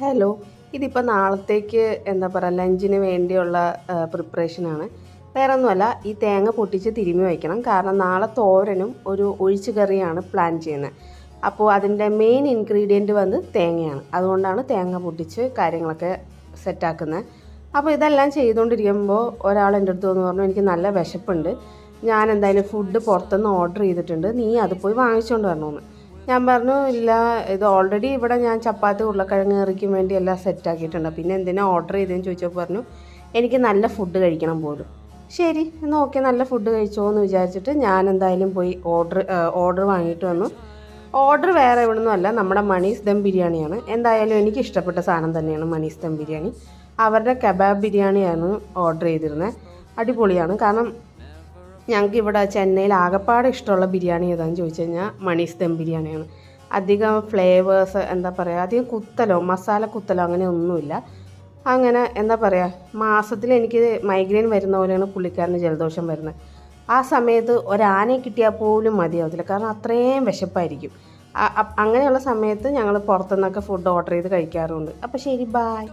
Hello, ഇതിപ്പോൾ നാളത്തേക്ക് എന്താ പറയുക ലഞ്ചിന് വേണ്ടിയുള്ള പ്രിപ്പറേഷനാണ്. വേറെ ഒന്നുമല്ല, ഈ തേങ്ങ പൊട്ടിച്ച് തിരുമ്മി വയ്ക്കണം. കാരണം നാളെ തോരനും ഒരു ഒഴിച്ചു കറിയാണ് പ്ലാൻ ചെയ്യുന്നത്. അപ്പോൾ അതിൻ്റെ മെയിൻ ഇൻഗ്രീഡിയൻറ്റ് വന്ന് തേങ്ങയാണ്. അതുകൊണ്ടാണ് തേങ്ങ പൊട്ടിച്ച് കാര്യങ്ങളൊക്കെ സെറ്റാക്കുന്നത്. അപ്പോൾ ഇതെല്ലാം ചെയ്തുകൊണ്ടിരിക്കുമ്പോൾ ഒരാൾ എൻ്റെ അടുത്ത് വന്ന് പറഞ്ഞു, എനിക്ക് നല്ല വിശപ്പുണ്ട്, ഞാൻ എന്തായാലും ഫുഡ് പുറത്തുനിന്ന് ഓർഡർ ചെയ്തിട്ടുണ്ട്, നീ അത് പോയി വാങ്ങിച്ചുകൊണ്ട് വരണമെന്ന്. ഞാൻ പറഞ്ഞു, ഇല്ല, ഇത് ഓൾറെഡി ഇവിടെ ഞാൻ ചപ്പാത്തി ഉരുളക്കിഴങ്ങ് കറിക്കും വേണ്ടി എല്ലാം സെറ്റാക്കിയിട്ടുണ്ട്, പിന്നെ എന്തിനാ ഓർഡർ ചെയ്തതെന്ന് ചോദിച്ചപ്പോൾ പറഞ്ഞു, എനിക്ക് നല്ല ഫുഡ് കഴിക്കണം പോലും. ശരി, എന്നാൽ ഓക്കെ, നല്ല ഫുഡ് കഴിച്ചോ എന്ന് വിചാരിച്ചിട്ട് ഞാൻ എന്തായാലും പോയി ഓർഡർ വാങ്ങിയിട്ട് വന്നു. ഓർഡർ വേറെ എവിടെ നിന്നുമല്ല, നമ്മുടെ മണീസ് ദം ബിരിയാണിയാണ്. എന്തായാലും എനിക്ക് ഇഷ്ടപ്പെട്ട സാധനം തന്നെയാണ് മണീസ് ദം ബിരിയാണി. അവരുടെ കബാബ് ബിരിയാണിയാണ് ഓർഡർ ചെയ്തിരുന്നത്. അടിപൊളിയാണ്. കാരണം ഞങ്ങൾക്ക് ഇവിടെ ചെന്നൈയിൽ ആകപ്പാടെ ഇഷ്ടമുള്ള ബിരിയാണി ഏതാണെന്ന് ചോദിച്ചു കഴിഞ്ഞാൽ മണീസ് ദം ബിരിയാണിയാണ്. അധികം ഫ്ലേവേഴ്സ് എന്താ പറയുക, അധികം കുത്തലോ മസാല കുത്തലോ അങ്ങനെ ഒന്നുമില്ല. അങ്ങനെ എന്താ പറയുക, മാസത്തിൽ എനിക്ക് മൈഗ്രെയിൻ വരുന്ന പോലെയാണ് പുള്ളിക്കാരന് ജലദോഷം വരുന്നത്. ആ സമയത്ത് ഒരാനയെ കിട്ടിയാൽ പോലും മതിയാവത്തില്ല, കാരണം അത്രയും വിശപ്പായിരിക്കും. അങ്ങനെയുള്ള സമയത്ത് ഞങ്ങൾ പുറത്തുനിന്നൊക്കെ ഫുഡ് ഓർഡർ ചെയ്ത് കഴിക്കാറുണ്ട്. അപ്പോൾ ശരി, ബായ്.